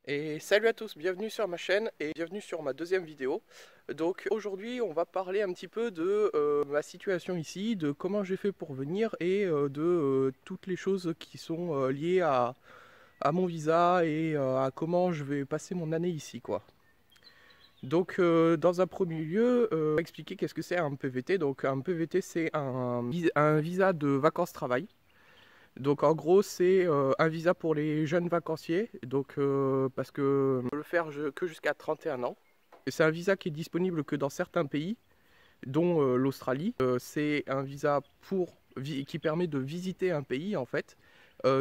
Et salut à tous, bienvenue sur ma chaîne et bienvenue sur ma deuxième vidéo. Donc aujourd'hui on va parler un petit peu de ma situation ici, de comment j'ai fait pour venir et de toutes les choses qui sont liées à mon visa et à comment je vais passer mon année ici quoi. Donc dans un premier lieu, on va expliquer qu'est-ce que c'est un PVT. Donc un PVT c'est un visa de vacances-travail. Donc en gros c'est un visa pour les jeunes vacanciers, donc parce que on peut le faire que jusqu'à 31 ans. Et c'est un visa qui est disponible que dans certains pays, dont l'Australie. C'est un visa qui permet de visiter un pays en fait,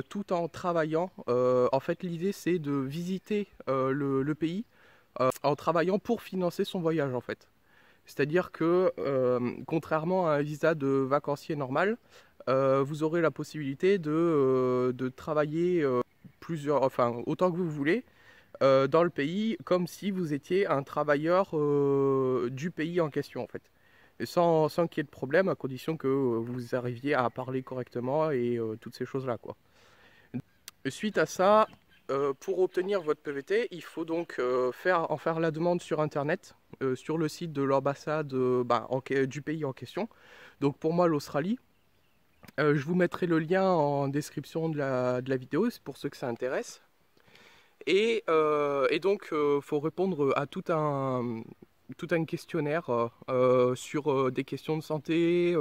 tout en travaillant. En fait l'idée c'est de visiter le pays en travaillant pour financer son voyage en fait. C'est-à-dire que, contrairement à un visa de vacancier normal, vous aurez la possibilité de travailler autant que vous voulez dans le pays, comme si vous étiez un travailleur du pays en question, en fait. Et sans qu'il y ait de problème, à condition que vous arriviez à parler correctement et toutes ces choses-là, quoi. Suite à ça, pour obtenir votre PVT, il faut donc en faire la demande sur Internet, sur le site de l'ambassade du pays en question. Donc pour moi, l'Australie. Je vous mettrai le lien en description de la vidéo, c'est pour ceux que ça intéresse. Et donc, il faut répondre à tout un questionnaire sur des questions de santé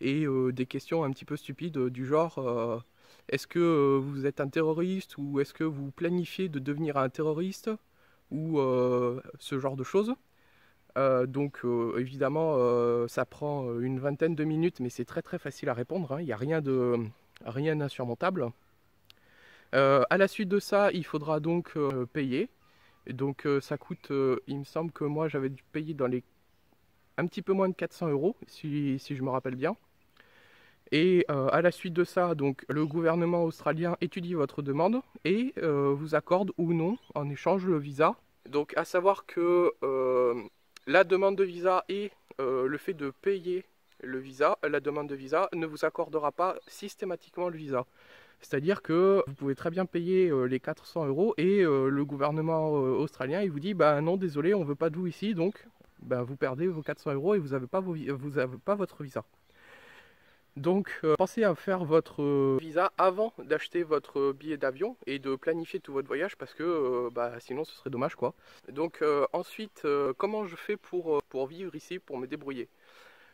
et des questions un petit peu stupides du genre est-ce que vous êtes un terroriste ou est-ce que vous planifiez de devenir un terroriste ou ce genre de choses. Donc évidemment ça prend une vingtaine de minutes mais c'est très très facile à répondre, hein. Il n'y a rien d'insurmontable. À la suite de ça il faudra donc payer. Et donc ça coûte, il me semble que moi j'avais dû payer dans les un petit peu moins de 400 € si je me rappelle bien. Et à la suite de ça, donc, le gouvernement australien étudie votre demande et vous accorde ou non en échange le visa. Donc à savoir que la demande de visa et le fait de payer le visa, la demande de visa ne vous accordera pas systématiquement le visa. C'est-à-dire que vous pouvez très bien payer les 400 € et le gouvernement australien il vous dit bah non désolé on veut pas de vous ici donc bah, vous perdez vos 400 € et vous n'avez pas votre visa. Donc pensez à faire votre visa avant d'acheter votre billet d'avion et de planifier tout votre voyage parce que sinon ce serait dommage quoi. Donc ensuite comment je fais pour vivre ici, pour me débrouiller.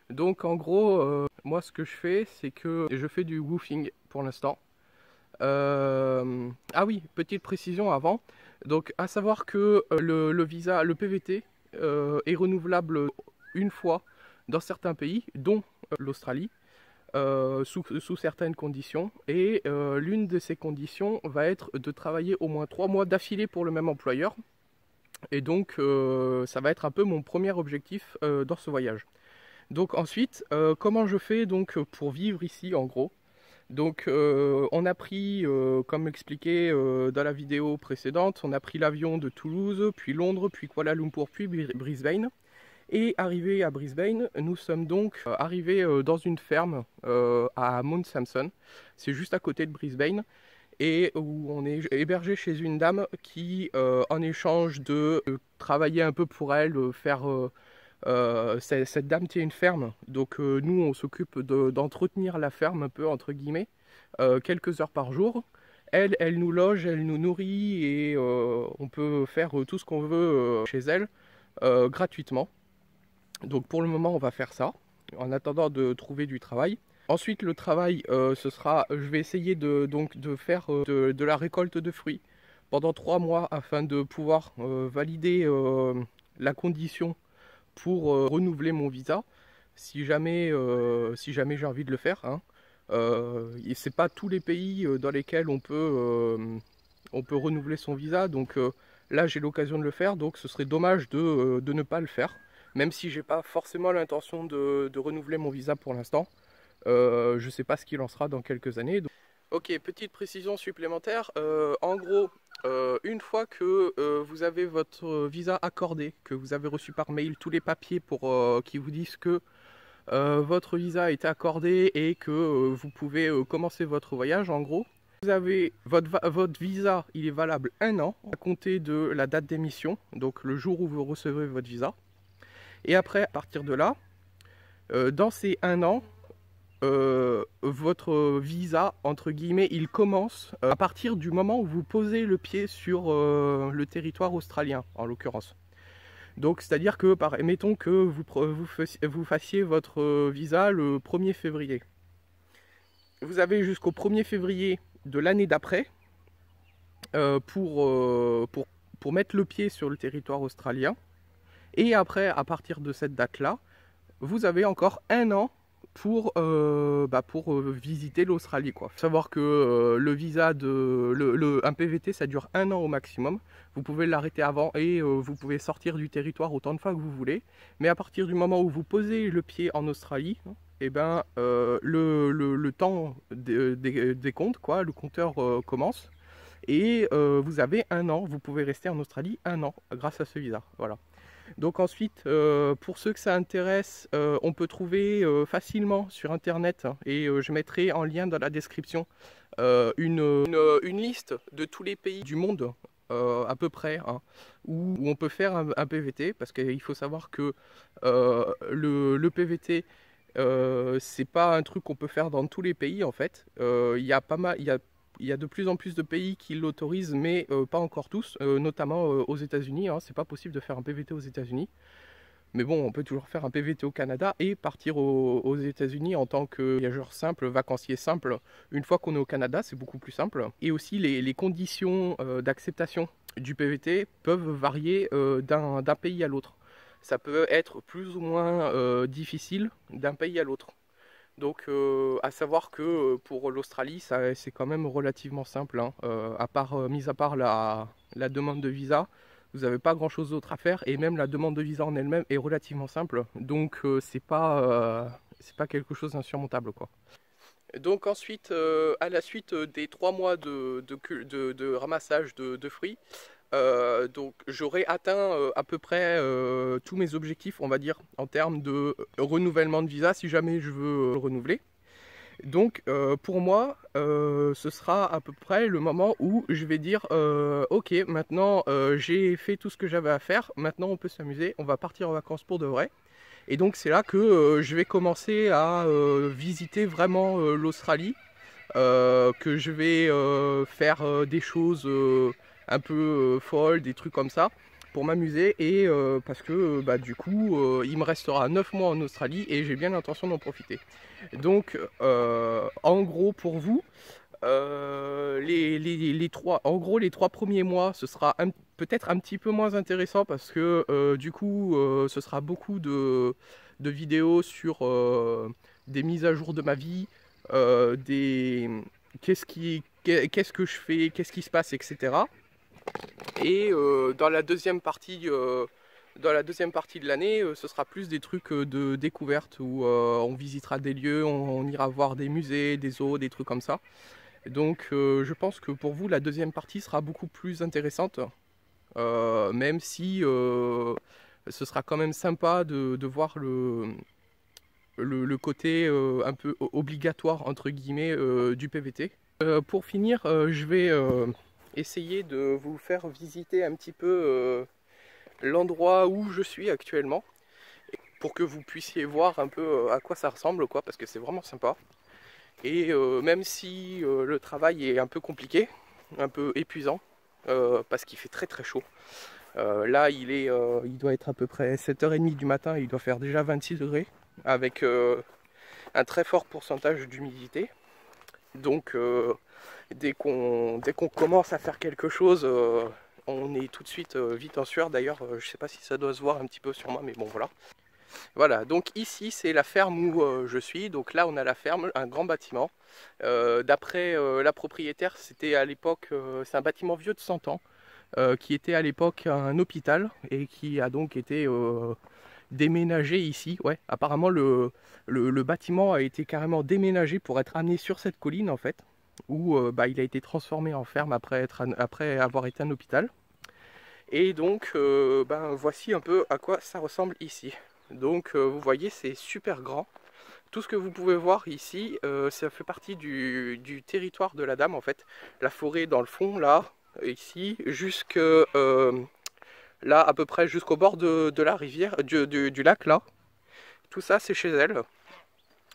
Donc en gros moi ce que je fais c'est que je fais du woofing pour l'instant. Ah oui, petite précision avant. Donc à savoir que le visa, le PVT est renouvelable une fois dans certains pays, dont l'Australie. Sous certaines conditions et l'une de ces conditions va être de travailler au moins 3 mois d'affilée pour le même employeur et donc ça va être un peu mon premier objectif dans ce voyage. Donc ensuite comment je fais donc pour vivre ici en gros. Donc on a pris comme expliqué dans la vidéo précédente, on a pris l'avion de Toulouse puis Londres puis Kuala Lumpur puis Brisbane. Et arrivé à Brisbane, nous sommes donc arrivés dans une ferme à Mount Sampson. C'est juste à côté de Brisbane. Et où on est hébergé chez une dame qui, en échange de travailler un peu pour elle, cette dame tient une ferme. Donc nous, on s'occupe d'entretenir la ferme un peu, entre guillemets, quelques heures par jour. Elle nous loge, elle nous nourrit et on peut faire tout ce qu'on veut chez elle gratuitement. Donc pour le moment on va faire ça, en attendant de trouver du travail. Ensuite le travail je vais essayer de faire de la récolte de fruits pendant 3 mois afin de pouvoir valider la condition pour renouveler mon visa si jamais j'ai envie de le faire, hein. Et c'est pas tous les pays dans lesquels on peut renouveler son visa, donc là j'ai l'occasion de le faire, donc ce serait dommage de ne pas le faire. Même si j'ai pas forcément l'intention de renouveler mon visa pour l'instant. Je sais pas ce qu'il en sera dans quelques années. Donc... Ok, petite précision supplémentaire. En gros, une fois que vous avez votre visa accordé, que vous avez reçu par mail tous les papiers qui vous disent que votre visa est accordé et que vous pouvez commencer votre voyage, en gros, Vous avez votre visa, il est valable 1 an à compter de la date d'émission, donc le jour où vous recevez votre visa. Et après, à partir de là, dans ces 1 an, votre visa, entre guillemets, il commence à partir du moment où vous posez le pied sur le territoire australien, en l'occurrence. Donc, c'est-à-dire que, mettons que vous fassiez votre visa le 1er février. Vous avez jusqu'au 1er février de l'année d'après pour mettre le pied sur le territoire australien. Et après, à partir de cette date-là, vous avez encore 1 an pour visiter l'Australie, quoi. Faut savoir que le visa un PVT, ça dure 1 an au maximum. Vous pouvez l'arrêter avant et vous pouvez sortir du territoire autant de fois que vous voulez. Mais à partir du moment où vous posez le pied en Australie, et ben le temps des comptes, quoi, le compteur commence. Et vous avez 1 an, vous pouvez rester en Australie 1 an grâce à ce visa. Voilà. Donc ensuite, pour ceux que ça intéresse, on peut trouver facilement sur internet, et je mettrai en lien dans la description une liste de tous les pays du monde à peu près, hein, où on peut faire un PVT, parce qu'il faut savoir que le PVT c'est pas un truc qu'on peut faire dans tous les pays en fait. Il y a de plus en plus de pays qui l'autorisent, mais pas encore tous, notamment aux États-Unis. Hein, c'est pas possible de faire un PVT aux États-Unis. Mais bon, on peut toujours faire un PVT au Canada et partir aux États-Unis en tant que voyageur simple, vacancier simple. Une fois qu'on est au Canada, c'est beaucoup plus simple. Et aussi, les conditions d'acceptation du PVT peuvent varier d'un pays à l'autre. Ça peut être plus ou moins difficile d'un pays à l'autre. Donc à savoir que pour l'Australie, c'est quand même relativement simple, hein. Mis à part la demande de visa, vous n'avez pas grand chose d'autre à faire, et même la demande de visa en elle-même est relativement simple. Donc c'est pas quelque chose d'insurmontable, quoi. Donc ensuite, à la suite des 3 mois de ramassage de fruits, donc j'aurai atteint à peu près tous mes objectifs, on va dire, en termes de renouvellement de visa, si jamais je veux le renouveler. Donc pour moi, ce sera à peu près le moment où je vais dire ok, maintenant j'ai fait tout ce que j'avais à faire, maintenant on peut s'amuser, on va partir en vacances pour de vrai. Et donc c'est là que je vais commencer à visiter vraiment l'Australie, que je vais faire des choses un peu folles, des trucs comme ça, pour m'amuser, et parce que du coup il me restera 9 mois en Australie et j'ai bien l'intention d'en profiter. Donc en gros pour vous, les 3 premiers mois, ce sera peut-être un petit peu moins intéressant, parce que du coup ce sera beaucoup de vidéos sur des mises à jour de ma vie, qu'est-ce que je fais, qu'est-ce qui se passe, etc. Et dans la deuxième partie de l'année, ce sera plus des trucs de découverte, où on visitera des lieux, on ira voir des musées, des zoos, des trucs comme ça. Donc je pense que pour vous, la deuxième partie sera beaucoup plus intéressante, même si ce sera quand même sympa de voir le côté un peu obligatoire, entre guillemets, du PVT. Pour finir, je vais essayer de vous faire visiter un petit peu l'endroit où je suis actuellement, pour que vous puissiez voir un peu à quoi ça ressemble, quoi, parce que c'est vraiment sympa. Et même si le travail est un peu compliqué, un peu épuisant, parce qu'il fait très très chaud. Là il doit être à peu près 7h30 du matin, il doit faire déjà 26 degrés, avec un très fort pourcentage d'humidité. Donc dès qu'on commence à faire quelque chose, on est tout de suite vite en sueur. D'ailleurs je sais pas si ça doit se voir un petit peu sur moi, mais bon voilà. Voilà, donc ici c'est la ferme où je suis. Donc là on a la ferme, un grand bâtiment. D'après la propriétaire, c'était à l'époque, c'est un bâtiment vieux de 100 ans, qui était à l'époque un hôpital, et qui a donc été déménagé ici. Ouais, apparemment le bâtiment a été carrément déménagé pour être amené sur cette colline en fait, où il a été transformé en ferme après avoir été un hôpital. Et donc voici un peu à quoi ça ressemble ici. Donc vous voyez, c'est super grand, tout ce que vous pouvez voir ici, ça fait partie du territoire de la dame en fait. La forêt dans le fond, là, ici, jusque là à peu près jusqu'au bord de la rivière, du lac là. Tout ça c'est chez elle,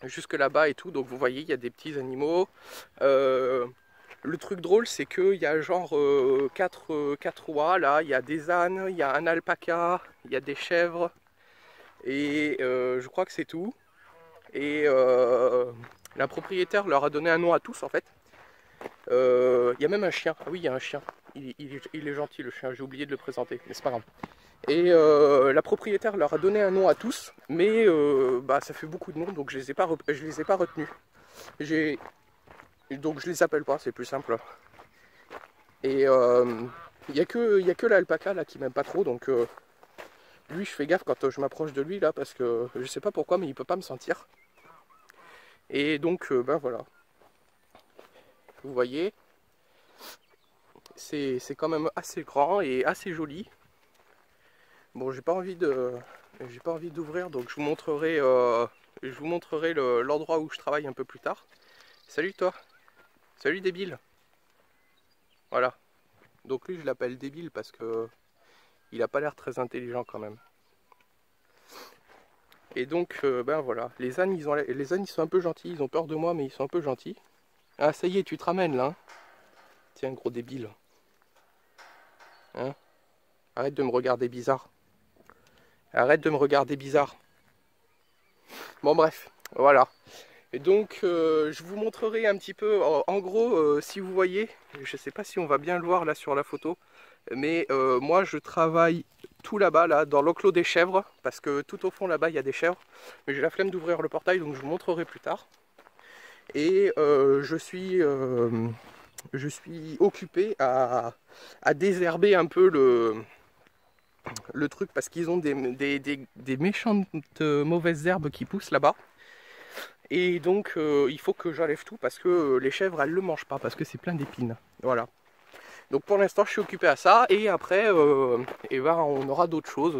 jusque là-bas et tout. Donc vous voyez, il y a des petits animaux. Le truc drôle, c'est qu'il y a genre 4 oies là, il y a des ânes, il y a un alpaca, il y a des chèvres. Et je crois que c'est tout. Et la propriétaire leur a donné un nom à tous en fait. Il y a même un chien. Ah oui, il y a un chien. Il est gentil le chien, j'ai oublié de le présenter, mais c'est pas grave. Et la propriétaire leur a donné un nom à tous, mais bah, ça fait beaucoup de noms, donc je les ai pas retenus. Donc je les appelle pas, c'est plus simple. Et il y a que l'alpaca là qui m'aime pas trop, donc lui je fais gaffe quand je m'approche de lui là, parce que je sais pas pourquoi, mais il peut pas me sentir. Et donc ben voilà. Vous voyez, c'est quand même assez grand et assez joli. Bon, j'ai pas envie d'ouvrir, donc je vous montrerai l'endroit où je travaille un peu plus tard. Salut toi. Salut débile. Voilà. Donc lui je l'appelle débile parce que il a pas l'air très intelligent quand même. Et donc ben voilà, les ânes ils sont un peu gentils, ils ont peur de moi mais ils sont un peu gentils. Ah ça y est, tu te ramènes là. Hein, tiens gros débile. Hein, arrête de me regarder bizarre. Arrête de me regarder bizarre. Bon bref, voilà. Et donc je vous montrerai un petit peu, en gros, si vous voyez, je sais pas si on va bien le voir là sur la photo, mais moi je travaille tout là-bas, là, dans l'enclos des chèvres, parce que tout au fond là-bas il y a des chèvres, mais j'ai la flemme d'ouvrir le portail, donc je vous montrerai plus tard. Et je suis occupé à désherber un peu le truc, parce qu'ils ont des méchantes mauvaises herbes qui poussent là-bas. Et donc il faut que j'enlève tout parce que les chèvres elles le mangent pas, parce que c'est plein d'épines. Voilà. Donc pour l'instant je suis occupé à ça, et après et ben, on aura d'autres choses.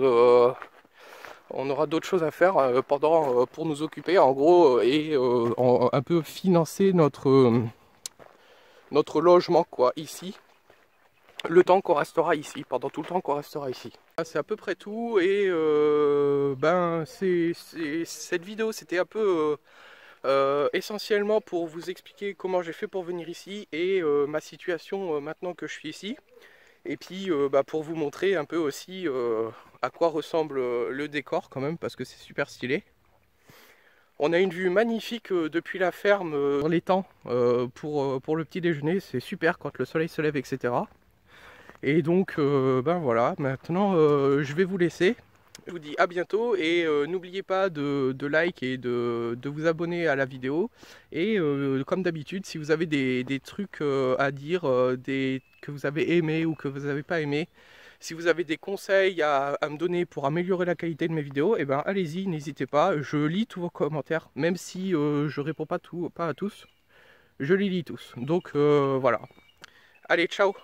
On aura d'autres choses à faire pour nous occuper en gros, et un peu financer notre logement quoi ici. Le temps qu'on restera ici, pendant tout le temps qu'on restera ici. C'est à peu près tout, et ben cette vidéo c'était un peu essentiellement pour vous expliquer comment j'ai fait pour venir ici, et ma situation maintenant que je suis ici. Et puis bah, pour vous montrer un peu aussi à quoi ressemble le décor quand même, parce que c'est super stylé. On a une vue magnifique depuis la ferme dans l'étang pour le petit déjeuner, c'est super quand le soleil se lève, etc. Et donc ben voilà, maintenant je vais vous laisser. Je vous dis à bientôt, et n'oubliez pas de like et de vous abonner à la vidéo. Et comme d'habitude, si vous avez des trucs à dire, que vous avez aimé ou que vous n'avez pas aimé, si vous avez des conseils à me donner pour améliorer la qualité de mes vidéos, et ben allez-y, n'hésitez pas. Je lis tous vos commentaires, même si je réponds pas à tous, je les lis tous. Donc voilà. Allez, ciao!